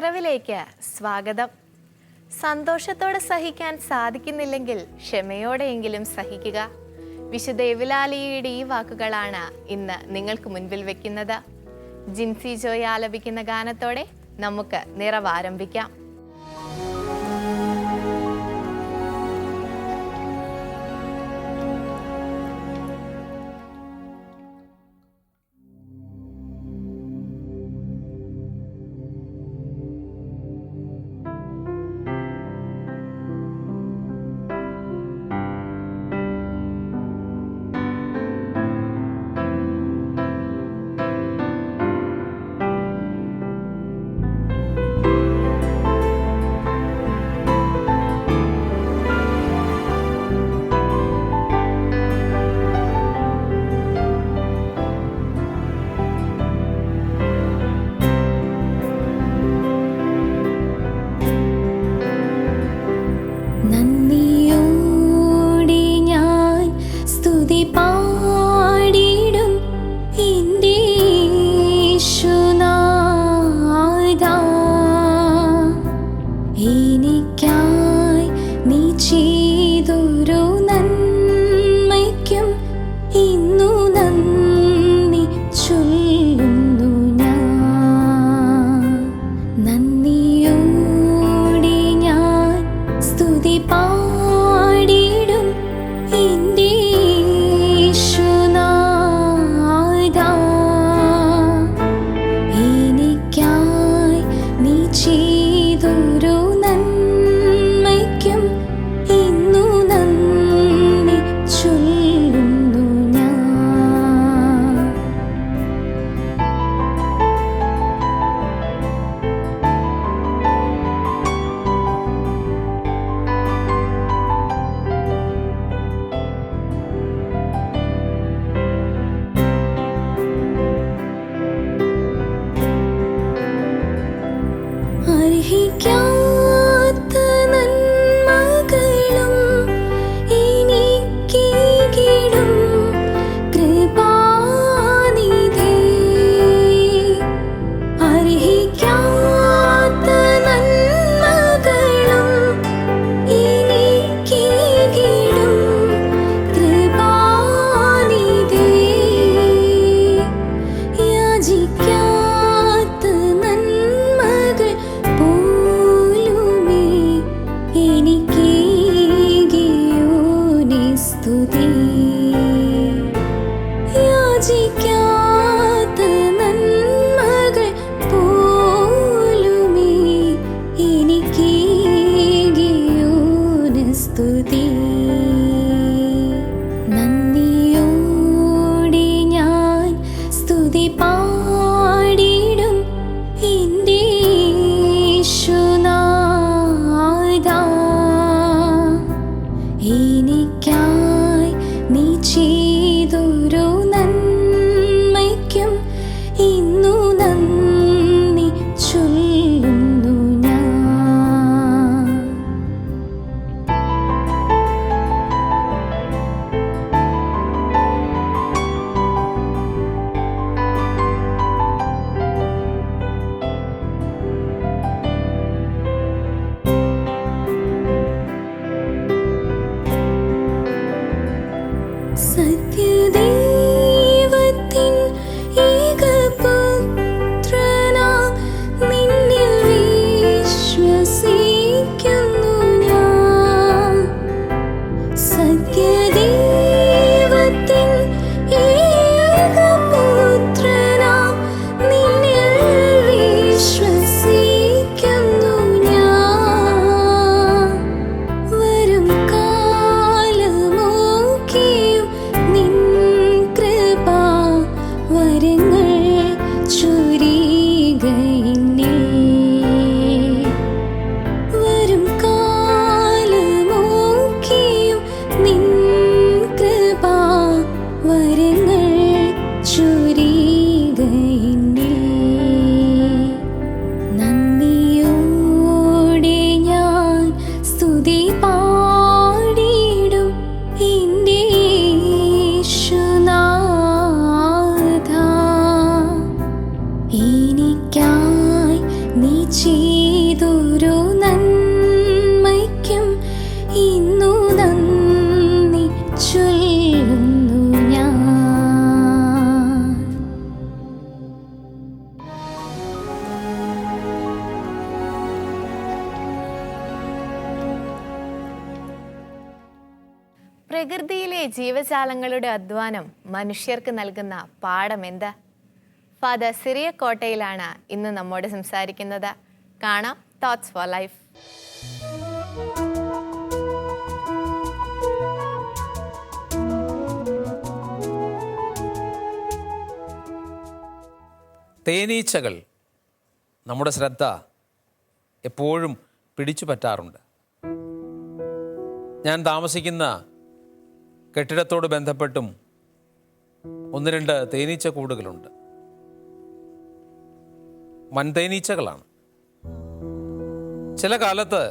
നിറവിലേക്ക് സ്വാഗതം. സന്തോഷത്തോടെ സഹിക്കാൻ സാധിക്കുന്നില്ലെങ്കിൽ ക്ഷമയോടെയെങ്കിലും സഹിക്കുക. വിശുദ്ധ എവലാലിയയുടെ ഈ വാക്കുകളാണ് ഇന്ന് നിങ്ങൾക്ക് മുൻപിൽ വെക്കുന്നത്. ജിൻസി ജോയ് ആലപിക്കുന്ന ഗാനത്തോടെ നമുക്ക് നിറവ് ആരംഭിക്കാം. ജീവജാലങ്ങളുടെ അധ്വാനം മനുഷ്യർക്ക് നൽകുന്ന പാഠം എന്ത്? ഫാദർ സിറിയക്കോട്ടയിലാണ് ഇന്ന് നമ്മോട് സംസാരിക്കുന്നത്. കാണാം തോട്ട്സ് ഫോർ ലൈഫ്. തേനീച്ചകൾ നമ്മുടെ ശ്രദ്ധ എപ്പോഴും പിടിച്ചു പറ്റാറുണ്ട്. ഞാൻ താമസിക്കുന്ന കെട്ടിടത്തോട് ബന്ധപ്പെട്ടും 1-2 തേനീച്ച കൂടുകളുണ്ട്. വൻതേനീച്ചകളാണ്. ചില കാലത്ത്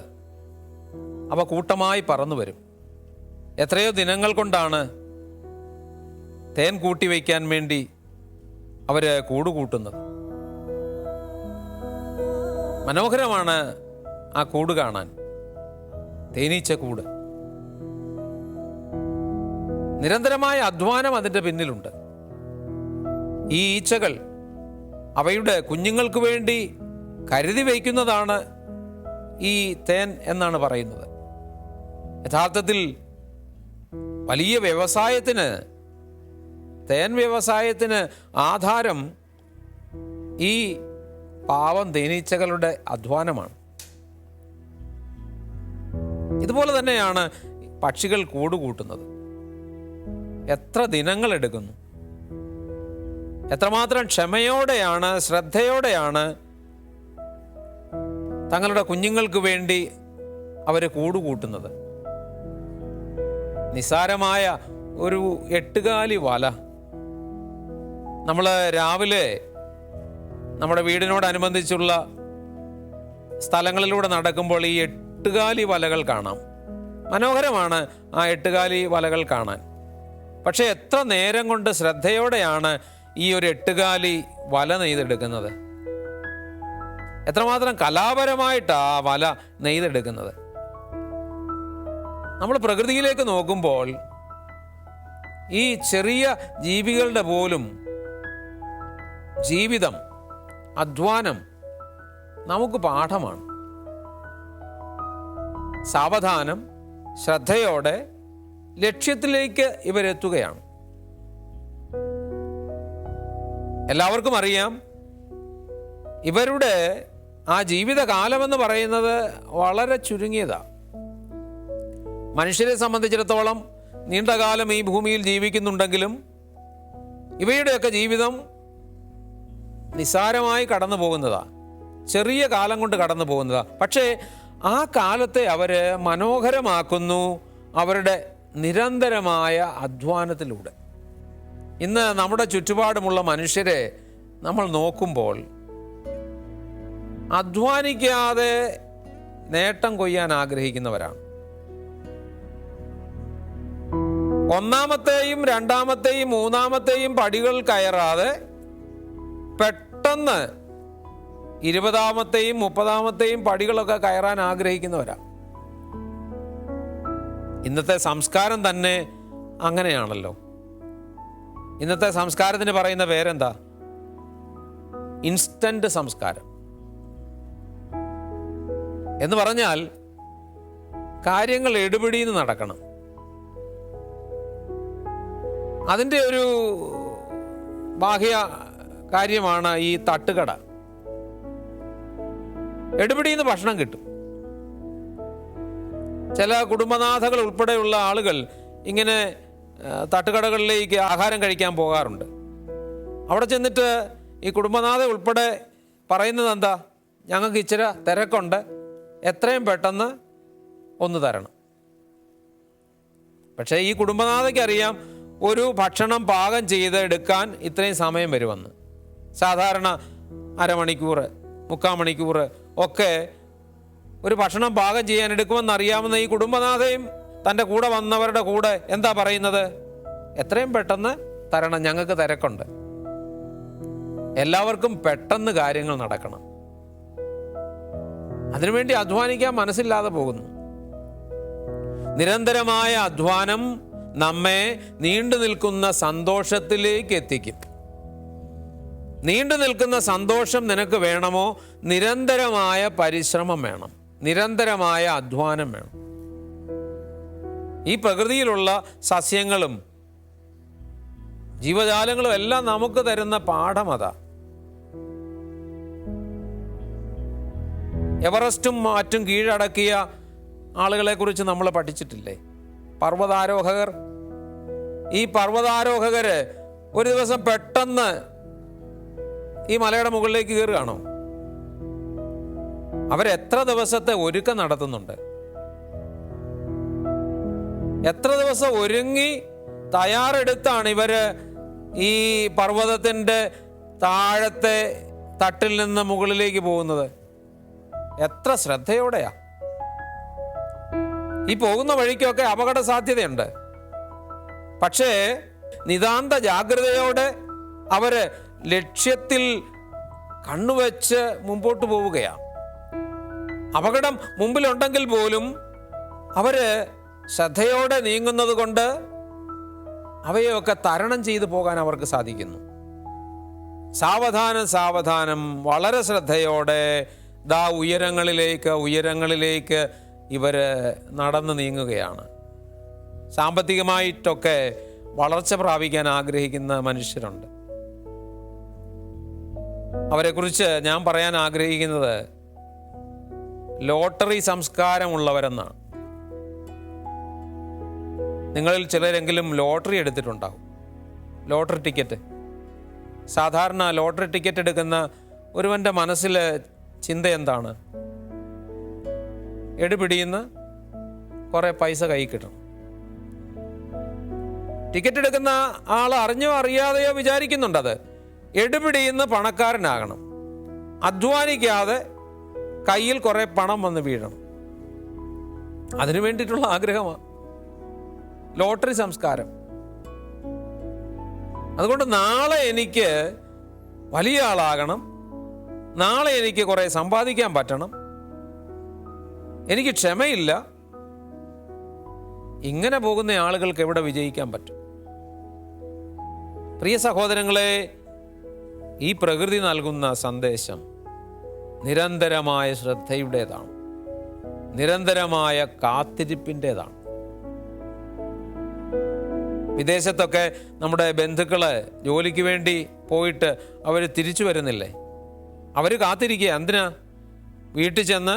അവ കൂട്ടമായി പറന്നു വരും. എത്രയോ ദിനങ്ങൾ കൊണ്ടാണ് തേൻ കൂട്ടിവയ്ക്കാൻ വേണ്ടി അവർ കൂടുകൂട്ടുന്നത്. മനോഹരമാണ് ആ കൂട് കാണാൻ, തേനീച്ച കൂട്. നിരന്തരമായ അധ്വാനം അതിൻ്റെ പിന്നിലുണ്ട്. ഈ ഈച്ചകൾ അവയുടെ കുഞ്ഞുങ്ങൾക്ക് വേണ്ടി കരുതി വയ്ക്കുന്നതാണ് ഈ തേൻ എന്നാണ് പറയുന്നത്. യഥാർത്ഥത്തിൽ വലിയ വ്യവസായത്തിന്, തേൻ വ്യവസായത്തിന് ആധാരം ഈ പാവം തേനീച്ചകളുടെ അധ്വാനമാണ്. ഇതുപോലെ തന്നെയാണ് പക്ഷികൾ കൂടുകൂട്ടുന്നത്. എത്ര ദിനങ്ങൾ എടുക്കുന്നു, എത്രമാത്രം ക്ഷമയോടെയാണ്, ശ്രദ്ധയോടെയാണ് തങ്ങളുടെ കുഞ്ഞുങ്ങൾക്ക് വേണ്ടി അവർ കൂടുകൂട്ടുന്നത്. നിസ്സാരമായ ഒരു 8 വല നമ്മൾ രാവിലെ നമ്മുടെ വീടിനോടനുബന്ധിച്ചുള്ള സ്ഥലങ്ങളിലൂടെ നടക്കുമ്പോൾ ഈ 8 വലകൾ കാണാം. മനോഹരമാണ് ആ 8 വലകൾ കാണാൻ. പക്ഷെ എത്ര നേരം കൊണ്ട് ശ്രദ്ധയോടെയാണ് ഈ ഒരു 8 വല നെയ്തെടുക്കുന്നത്. എത്രമാത്രം കലാപരമായിട്ടാണ് ആ വല നെയ്തെടുക്കുന്നത്. നമ്മൾ പ്രകൃതിയിലേക്ക് നോക്കുമ്പോൾ ഈ ചെറിയ ജീവികളുടെ പോലും ജീവിതം, അധ്വാനം നമുക്ക് പാഠമാണ്. സാവധാനം, ശ്രദ്ധയോടെ ലക്ഷ്യത്തിലേക്ക് ഇവരെത്തുകയാണ്. എല്ലാവർക്കും അറിയാം, ഇവരുടെ ആ ജീവിതകാലമെന്ന് പറയുന്നത് വളരെ ചുരുങ്ങിയതാണ്. മനുഷ്യരെ സംബന്ധിച്ചിടത്തോളം നീണ്ടകാലം ഈ ഭൂമിയിൽ ജീവിക്കുന്നുണ്ടെങ്കിലും ഇവയുടെയൊക്കെ ജീവിതം നിസ്സാരമായി കടന്നു പോകുന്നതാണ്, ചെറിയ കാലം കൊണ്ട് കടന്നു പോകുന്നതാണ്. പക്ഷേ ആ കാലത്തെ അവർ മനോഹരമാക്കുന്നു അവരുടെ നിരന്തരമായ അധ്വാനത്തിലൂടെ. ഇന്ന് നമ്മുടെ ചുറ്റുപാടുമുള്ള മനുഷ്യരെ നമ്മൾ നോക്കുമ്പോൾ അധ്വാനിക്കാതെ നേട്ടം കൊയ്യാൻ ആഗ്രഹിക്കുന്നവരാണ്. 1-ാമത്തെയും 2-ാമത്തെയും 3-ാമത്തെയും പടികൾ കയറാതെ പെട്ടെന്ന് 20-ാമത്തെയും 30-ാമത്തെയും പടികളൊക്കെ കയറാൻ ആഗ്രഹിക്കുന്നവരാണ്. ഇന്നത്തെ സംസ്കാരം തന്നെ അങ്ങനെയാണല്ലോ. ഇന്നത്തെ സംസ്കാരത്തിന് പറയുന്ന പേരെന്താ? ഇൻസ്റ്റന്റ് സംസ്കാരം എന്ന് പറഞ്ഞാൽ കാര്യങ്ങൾ എടുപിടിയിൽ നടക്കണം. അതിൻ്റെ ഒരു ബാഹ്യ കാര്യമാണ് ഈ തട്ടുകട. എടുപിടിയിൽ നിന്ന് ഭക്ഷണം കിട്ടും. ചില കുടുംബനാഥകൾ ഉൾപ്പെടെയുള്ള ആളുകൾ ഇങ്ങനെ തട്ടുകടകളിലേക്ക് ആഹാരം കഴിക്കാൻ പോകാറുണ്ട്. അവിടെ ചെന്നിട്ട് ഈ കുടുംബനാഥ ഉൾപ്പെടെ പറയുന്നത് എന്താ? ഞങ്ങൾക്ക് ഇച്ചിരി തിരക്കുണ്ട്, എത്രയും പെട്ടെന്ന് ഒന്ന് തരണം. പക്ഷേ ഈ കുടുംബനാഥയ്ക്ക് അറിയാം ഒരു ഭക്ഷണം പാകം ചെയ്ത് എടുക്കാൻ ഇത്രയും സമയം വരുമെന്ന്. സാധാരണ 1/2 മണിക്കൂർ 3/4 മണിക്കൂർ ഒക്കെ ഒരു ഭക്ഷണം പാകം ചെയ്യാൻ എടുക്കുമെന്ന് അറിയാവുന്ന ഈ കുടുംബനാഥയും തൻ്റെ കൂടെ വന്നവരുടെ കൂടെ എന്താ പറയുന്നത്? എത്രയും പെട്ടെന്ന് തരണം, ഞങ്ങൾക്ക് തിരക്കുണ്ട്. എല്ലാവർക്കും പെട്ടെന്ന് കാര്യങ്ങൾ നടക്കണം. അതിനുവേണ്ടി അധ്വാനിക്കാൻ മനസ്സില്ലാതെ പോകുന്നു. നിരന്തരമായ അധ്വാനം നമ്മെ നീണ്ടു നിൽക്കുന്ന സന്തോഷത്തിലേക്ക് എത്തിക്കും. നീണ്ടു നിൽക്കുന്ന സന്തോഷം നിനക്ക് വേണമോ? നിരന്തരമായ പരിശ്രമം വേണം, നിരന്തരമായ അധ്വാനം വേണം. ഈ പ്രകൃതിയിലുള്ള സസ്യങ്ങളും ജീവജാലങ്ങളും എല്ലാം നമുക്ക് തരുന്ന പാഠം അതാ. എവറസ്റ്റും മറ്റും കീഴടക്കിയ ആളുകളെ കുറിച്ച് നമ്മൾ പഠിച്ചിട്ടില്ലേ? പർവ്വതാരോഹകർ. ഈ പർവ്വതാരോഹകര് ഒരു ദിവസം പെട്ടെന്ന് ഈ മലയുടെ മുകളിലേക്ക് കയറുകയാണോ? അവരെത്ര ദിവസത്തെ ഒരുക്കം നടത്തുന്നുണ്ട്, എത്ര ദിവസം ഒരുങ്ങി തയ്യാറെടുത്താണ് ഇവര് ഈ പർവ്വതത്തിൻ്റെ താഴത്തെ തട്ടിൽ നിന്ന് മുകളിലേക്ക് പോകുന്നത്. എത്ര ശ്രദ്ധയോടെയാ. ഈ പോകുന്ന വഴിക്കൊക്കെ അപകട സാധ്യതയുണ്ട്. പക്ഷേ നിതാന്ത ജാഗ്രതയോടെ അവര് ലക്ഷ്യത്തിൽ കണ്ണുവെച്ച് മുമ്പോട്ട് പോവുകയാണ്. അപകടം മുമ്പിലുണ്ടെങ്കിൽ പോലും അവര് ശ്രദ്ധയോടെ നീങ്ങുന്നത് കൊണ്ട് അവയൊക്കെ തരണം ചെയ്തു പോകാൻ അവർക്ക് സാധിക്കുന്നു. സാവധാനം സാവധാനം വളരെ ശ്രദ്ധയോടെ ദാ ഉയരങ്ങളിലേക്ക് ഇവര് നടന്നു നീങ്ങുകയാണ്. സാമ്പത്തികമായിട്ടൊക്കെ വളർച്ച പ്രാപിക്കാൻ ആഗ്രഹിക്കുന്ന മനുഷ്യരുണ്ട്. അവരെക്കുറിച്ച് ഞാൻ പറയാൻ ആഗ്രഹിക്കുന്നത് ലോട്ടറി സംസ്കാരമുള്ളവരെന്നാണ്. നിങ്ങളിൽ ചിലരെങ്കിലും ലോട്ടറി എടുത്തിട്ടുണ്ടാവും. Lottery ticket. സാധാരണ ലോട്ടറി ടിക്കറ്റ് എടുക്കുന്ന ഒരുവൻ്റെ മനസ്സിൽ ചിന്ത എന്താണ്? എടുപിടിയുന്ന കുറേ പൈസ കൈ കിട്ടണം. ടിക്കറ്റ് എടുക്കുന്ന ആൾ അറിഞ്ഞോ അറിയാതെയോ വിചാരിക്കുന്നുണ്ടത്. എടുപിടിയുന്ന പണക്കാരനാകണം, അധ്വാനിക്കാതെ കയ്യിൽ കുറേ പണം വന്ന് വീഴണം. അതിനു വേണ്ടിയിട്ടുള്ള ആഗ്രഹമാണ് ലോട്ടറി സംസ്കാരം. അതുകൊണ്ട് നാളെ എനിക്ക് വലിയ ആളാകണം, നാളെ എനിക്ക് കുറേ സമ്പാദിക്കാൻ പറ്റണം, എനിക്ക് ക്ഷമയില്ല. ഇങ്ങനെ പോകുന്ന ആളുകൾക്ക് എവിടെ വിജയിക്കാൻ പറ്റും? പ്രിയ സഹോദരങ്ങളെ, ഈ പ്രകൃതി നൽകുന്ന സന്ദേശം നിരന്തരമായ ശ്രദ്ധയുടേതാണ്, നിരന്തരമായ കാത്തിരിപ്പിൻ്റെതാണ്. വിദേശത്തൊക്കെ നമ്മുടെ ബന്ധുക്കള് ജോലിക്ക് വേണ്ടി പോയിട്ട് അവർ തിരിച്ചു വരുന്നില്ലേ? അവർ കാത്തിരിക്കുക. എന്തിനാ? വീട്ടിൽ ചെന്ന്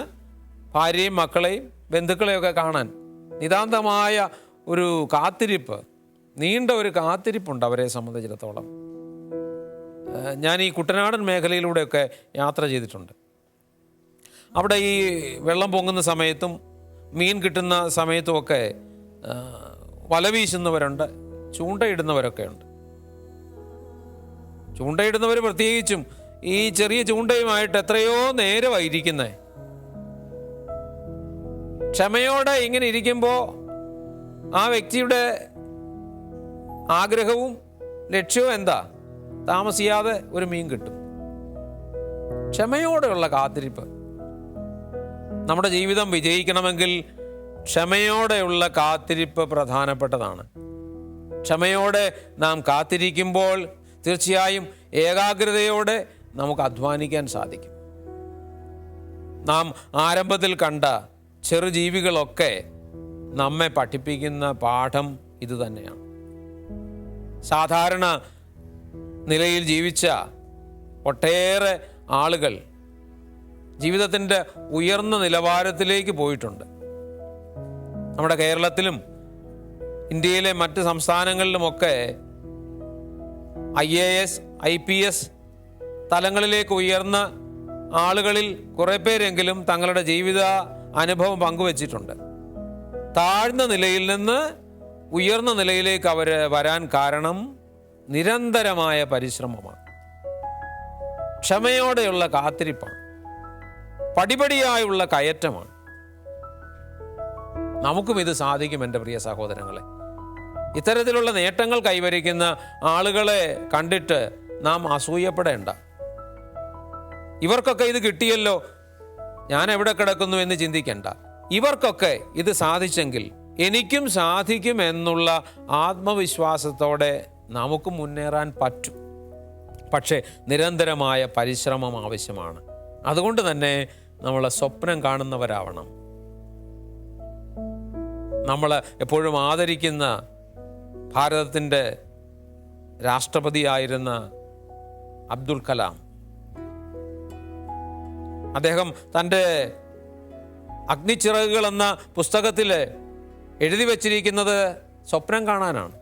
ഭാര്യയും മക്കളെയും ബന്ധുക്കളെയൊക്കെ കാണാൻ. നിതാന്തമായ ഒരു കാത്തിരിപ്പ്, നീണ്ട ഒരു കാത്തിരിപ്പുണ്ട് അവരെ സംബന്ധിച്ചിടത്തോളം. ഞാൻ ഈ കുട്ടനാടൻ മേഖലയിലൂടെയൊക്കെ യാത്ര ചെയ്തിട്ടുണ്ട്. അവിടെ ഈ വെള്ളം പൊങ്ങുന്ന സമയത്തും മീൻ കിട്ടുന്ന സമയത്തുമൊക്കെ വല വീശുന്നവരുണ്ട്, ചൂണ്ടയിടുന്നവരൊക്കെ ഉണ്ട്. ചൂണ്ടയിടുന്നവർ പ്രത്യേകിച്ചും ഈ ചെറിയ ചൂണ്ടയുമായിട്ട് എത്രയോ നേരമായിരിക്കുന്നേ. ക്ഷമയോടെ ഇങ്ങനെ ഇരിക്കുമ്പോൾ ആ വ്യക്തിയുടെ ആഗ്രഹവും ലക്ഷ്യവും എന്താ? താമസിയാതെ ഒരു മീൻ കിട്ടും. ക്ഷമയോടെയുള്ള കാത്തിരിപ്പ്. നമ്മുടെ ജീവിതം വിജയിക്കണമെങ്കിൽ ക്ഷമയോടെയുള്ള കാത്തിരിപ്പ് പ്രധാനപ്പെട്ടതാണ്. ക്ഷമയോടെ നാം കാത്തിരിക്കുമ്പോൾ തീർച്ചയായും ഏകാഗ്രതയോടെ നമുക്ക് അധ്വാനിക്കാൻ സാധിക്കും. നാം ആരംഭത്തിൽ കണ്ട ചെറുജീവികളൊക്കെ നമ്മെ പഠിപ്പിക്കുന്ന പാഠം ഇതുതന്നെയാണ്. സാധാരണ നിലയിൽ ജീവിച്ച ഒട്ടേറെ ആളുകൾ ജീവിതത്തിൻ്റെ ഉയർന്ന നിലവാരത്തിലേക്ക് പോയിട്ടുണ്ട്. നമ്മുടെ കേരളത്തിലും ഇന്ത്യയിലെ മറ്റ് സംസ്ഥാനങ്ങളിലുമൊക്കെ IAS, IPS തലങ്ങളിലേക്ക് ഉയർന്ന ആളുകളിൽ കുറേ പേരെങ്കിലും തങ്ങളുടെ ജീവിത അനുഭവം പങ്കുവച്ചിട്ടുണ്ട്. താഴ്ന്ന നിലയിൽ നിന്ന് ഉയർന്ന നിലയിലേക്ക് അവർ വരാൻ കാരണം നിരന്തരമായ പരിശ്രമമാണ്, ക്ഷമയോടെയുള്ള കാത്തിരിപ്പാണ്, പടിപടിയായുള്ള കയറ്റമാണ്. നമുക്കും ഇത് സാധിക്കും എൻ്റെ പ്രിയ സഹോദരങ്ങളെ. ഇത്തരത്തിലുള്ള നേട്ടങ്ങൾ കൈവരിക്കുന്ന ആളുകളെ കണ്ടിട്ട് നാം അസൂയപ്പെടേണ്ട. ഇവർക്കൊക്കെ ഇത് കിട്ടിയല്ലോ, ഞാൻ എവിടെ കിടക്കുന്നു എന്ന് ചിന്തിക്കേണ്ട. ഇവർക്കൊക്കെ ഇത് സാധിച്ചെങ്കിൽ എനിക്കും സാധിക്കും എന്നുള്ള ആത്മവിശ്വാസത്തോടെ നമുക്ക് മുന്നേറാൻ പറ്റും. പക്ഷേ നിരന്തരമായ പരിശ്രമം ആവശ്യമാണ്. അതുകൊണ്ട് തന്നെ നമ്മൾ സ്വപ്നം കാണുന്നവരാവണം. നമ്മൾ എപ്പോഴും ആദരിക്കുന്ന ഭാരതത്തിൻ്റെ രാഷ്ട്രപതിയായിരുന്ന അബ്ദുൽ കലാം, അദ്ദേഹം തൻ്റെ അഗ്നിച്ചിറകുകൾ എന്ന പുസ്തകത്തിൽ എഴുതി വച്ചിരിക്കുന്നത് സ്വപ്നം കാണാനാണ്.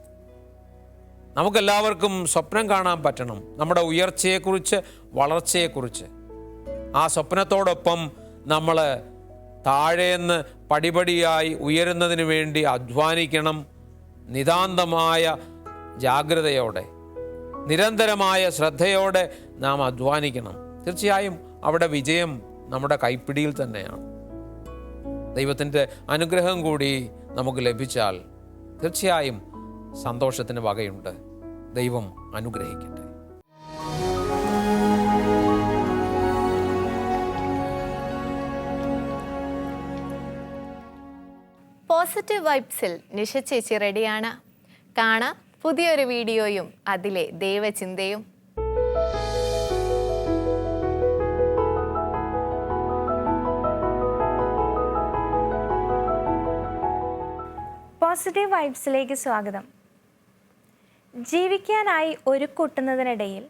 നമുക്കെല്ലാവർക്കും സ്വപ്നം കാണാൻ പറ്റണം, നമ്മുടെ ഉയർച്ചയെക്കുറിച്ച്, വളർച്ചയെക്കുറിച്ച്. ആ സ്വപ്നത്തോടൊപ്പം നമ്മൾ താഴേന്ന് പടിപടിയായി ഉയരുന്നതിന് വേണ്ടി അധ്വാനിക്കണം. നിതാന്തമായ ജാഗ്രതയോടെ, നിരന്തരമായ ശ്രദ്ധയോടെ നാം അധ്വാനിക്കണം. തീർച്ചയായും അവിടെ വിജയം നമ്മുടെ കൈപ്പിടിയിൽ തന്നെയാണ്. ദൈവത്തിൻ്റെ അനുഗ്രഹം കൂടി നമുക്ക് ലഭിച്ചാൽ തീർച്ചയായും സന്തോഷത്തിന് വകയുണ്ട്. ദൈവം അനുഗ്രഹിക്കട്ടെ. പോസിറ്റീവ് വൈബ്സിൽ നിഷ ചേച്ചി റെഡിയാണ്. കാണാം പുതിയൊരു വീഡിയോയും അതിലെ ദൈവചിന്തയും. പോസിറ്റീവ് വൈബ്സിലേക്ക് സ്വാഗതം. ജീവിക്കാനായി ഒരുക്കൂട്ടുന്നതിനിടയിൽ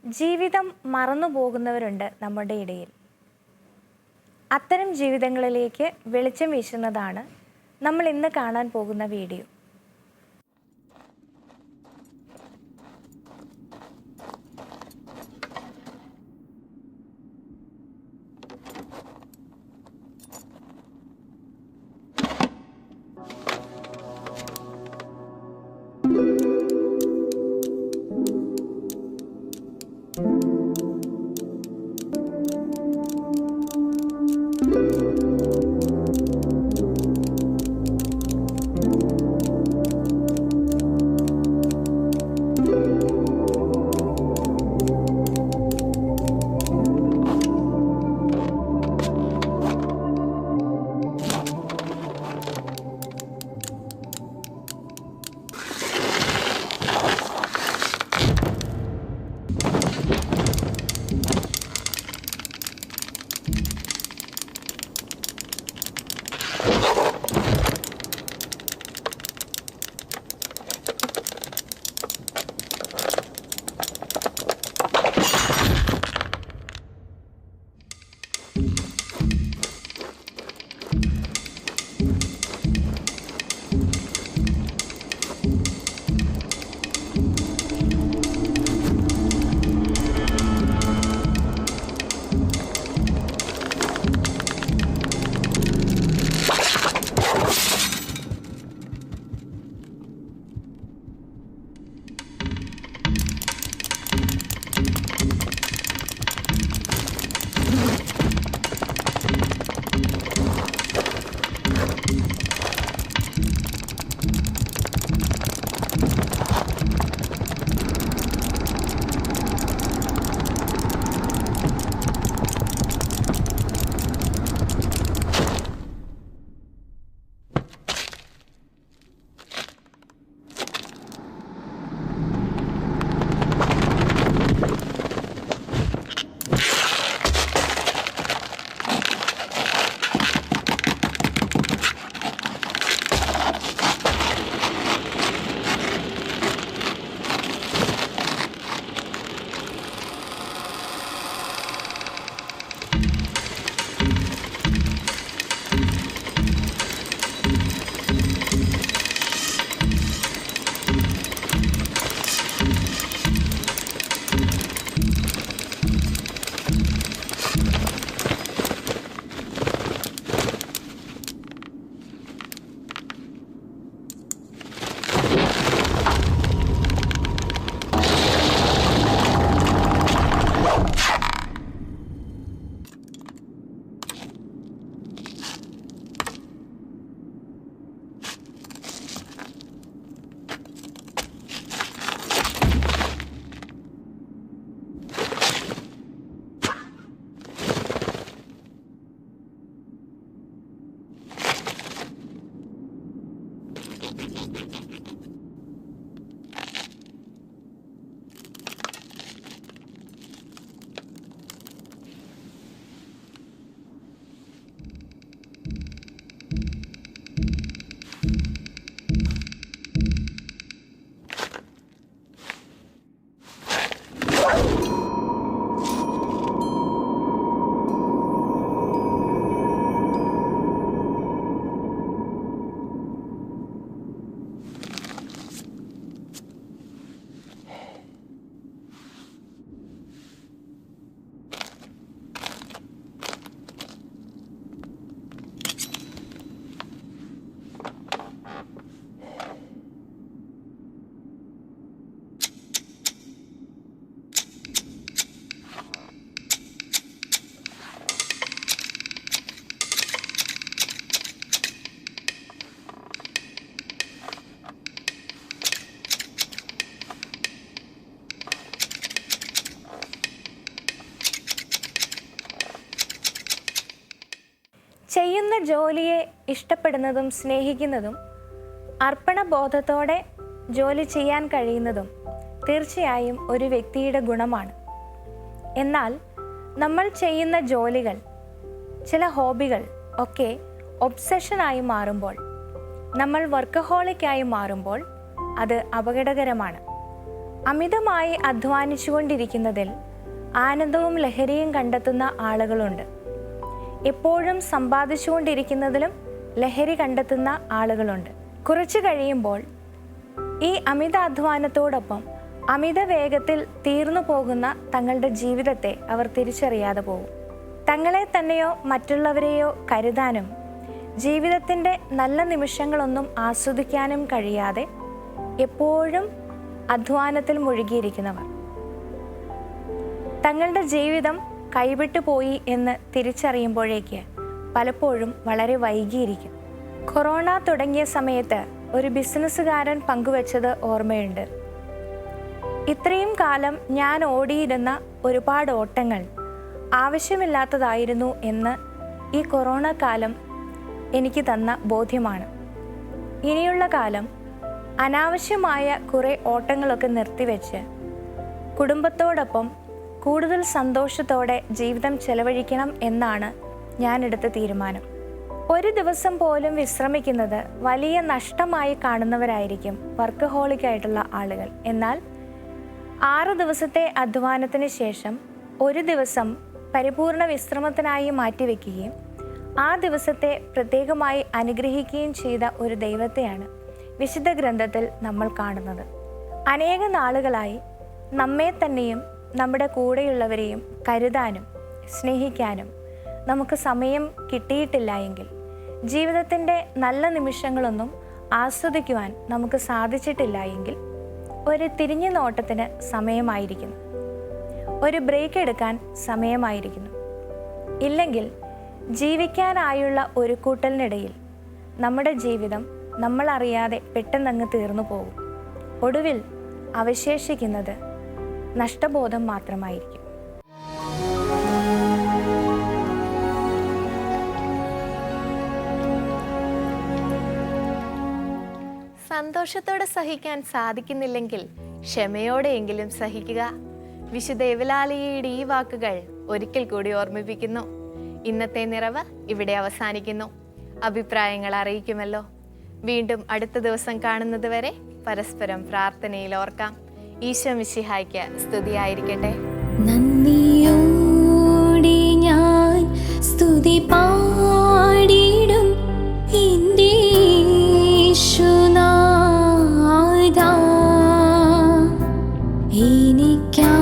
ജീവിതം മറന്നു പോകുന്നവരുണ്ട് നമ്മുടെ ഇടയിൽ. അത്തരം ജീവിതങ്ങളിലേക്ക് വെളിച്ചം വീശുന്നതാണ് നമ്മൾ ഇന്ന് കാണാൻ പോകുന്ന വീഡിയോ. ജോലിയെ ഇഷ്ടപ്പെടുന്നതും സ്നേഹിക്കുന്നതും അർപ്പണബോധത്തോടെ ജോലി ചെയ്യാൻ കഴിയുന്നതും തീർച്ചയായും ഒരു വ്യക്തിയുടെ ഗുണമാണ്. എന്നാൽ നമ്മൾ ചെയ്യുന്ന ജോലികൾ, ചില ഹോബികൾ ഒക്കെ ഒബ്സഷനായി മാറുമ്പോൾ, നമ്മൾ വർക്കഹോളിക്കായി മാറുമ്പോൾ അത് അപകടകരമാണ്. അമിതമായി അധ്വാനിച്ചുകൊണ്ടിരിക്കുന്നതിൽ ആനന്ദവും ലഹരിയും കണ്ടെത്തുന്ന ആളുകളുണ്ട്. എപ്പോഴും സമ്പാദിച്ചുകൊണ്ടിരിക്കുന്നതിലും ലഹരി കണ്ടെത്തുന്ന ആളുകളുണ്ട്. കുറച്ചു കഴിയുമ്പോൾ ഈ അമിത അധ്വാനത്തോടൊപ്പം അമിത വേഗത്തിൽ തീർന്നു പോകുന്ന തങ്ങളുടെ ജീവിതത്തെ അവർ തിരിച്ചറിയാതെ പോകും. തങ്ങളെ തന്നെയോ മറ്റുള്ളവരെയോ കരുതാനും ജീവിതത്തിൻ്റെ നല്ല നിമിഷങ്ങളൊന്നും ആസ്വദിക്കാനും കഴിയാതെ എപ്പോഴും അധ്വാനത്തിൽ മുഴുകിയിരിക്കുന്നവർ തങ്ങളുടെ ജീവിതം കൈവിട്ടു പോയി എന്ന് തിരിച്ചറിയുമ്പോഴേക്ക് പലപ്പോഴും വളരെ വൈകിയിരിക്കും. കൊറോണ തുടങ്ങിയ സമയത്ത് ഒരു ബിസിനസ്സുകാരൻ പങ്കുവച്ചത് ഓർമ്മയുണ്ട്. ഇത്രയും കാലം ഞാൻ ഓടിയിരുന്ന ഒരുപാട് ഓട്ടങ്ങൾ ആവശ്യമില്ലാത്തതായിരുന്നു എന്ന് ഈ കൊറോണ കാലം എനിക്ക് തന്ന ബോധ്യമാണ്. ഇനിയുള്ള കാലം അനാവശ്യമായ കുറേ ഓട്ടങ്ങളൊക്കെ നിർത്തിവെച്ച് കുടുംബത്തോടൊപ്പം കൂടുതൽ സന്തോഷത്തോടെ ജീവിതം ചെലവഴിക്കണം എന്നാണ് ഞാനെടുത്ത തീരുമാനം. ഒരു ദിവസം പോലും വിശ്രമിക്കുന്നത് വലിയ നഷ്ടമായി കാണുന്നവരായിരിക്കും വർക്കഹോളിക്കായിട്ടുള്ള ആളുകൾ. എന്നാൽ 6 ദിവസത്തെ അധ്വാനത്തിന് ശേഷം ഒരു ദിവസം പരിപൂർണ വിശ്രമത്തിനായി മാറ്റിവെക്കുകയും ആ ദിവസത്തെ പ്രത്യേകമായി അനുഗ്രഹിക്കുകയും ചെയ്ത ഒരു ദൈവത്തെയാണ് വിശുദ്ധ ഗ്രന്ഥത്തിൽ നമ്മൾ കാണുന്നത്. അനേക നാളുകളായി നമ്മെ തന്നെയും നമ്മുടെ കൂടെയുള്ളവരെയും കരുതാനും സ്നേഹിക്കാനും നമുക്ക് സമയം കിട്ടിയിട്ടില്ല എങ്കിൽ, ജീവിതത്തിൻ്റെ നല്ല നിമിഷങ്ങളൊന്നും ആസ്വദിക്കുവാൻ നമുക്ക് സാധിച്ചിട്ടില്ല എങ്കിൽ, ഒരു തിരിഞ്ഞു നോട്ടത്തിന് സമയമായിരിക്കുന്നു, ഒരു ബ്രേക്ക് എടുക്കാൻ സമയമായിരിക്കുന്നു. ഇല്ലെങ്കിൽ ജീവിക്കാനായുള്ള ഒരു കൂട്ടലിനിടയിൽ നമ്മുടെ ജീവിതം നമ്മളറിയാതെ പെട്ടെന്നങ്ങ് തീർന്നു പോകും. ഒടുവിൽ അവശേഷിക്കുന്നത് നഷ്ടബോധം മാത്രമായിരിക്കും. സന്തോഷത്തോടെ സഹിക്കാൻ സാധിക്കുന്നില്ലെങ്കിൽ ക്ഷമയോടെയെങ്കിലും സഹിക്കുക. വിശുദ്ധ എവലാലിയയുടെ ഈ വാക്കുകൾ ഒരിക്കൽ കൂടി ഓർമ്മിപ്പിക്കുന്നു. ഇന്നത്തെ നിറവ് ഇവിടെ അവസാനിക്കുന്നു. അഭിപ്രായങ്ങൾ അറിയിക്കുമല്ലോ. വീണ്ടും അടുത്ത ദിവസം കാണുന്നത് വരെ പരസ്പരം പ്രാർത്ഥനയിൽ ഓർക്കാം. ഈശോ മിശിഹായ്ക്ക് സ്തുതിയായിരിക്കട്ടെ. നന്ദിയോടെ ഞാൻ സ്തുതി പാടിടും എൻ്റെ യേശുനാഥാ. എനിക്കാ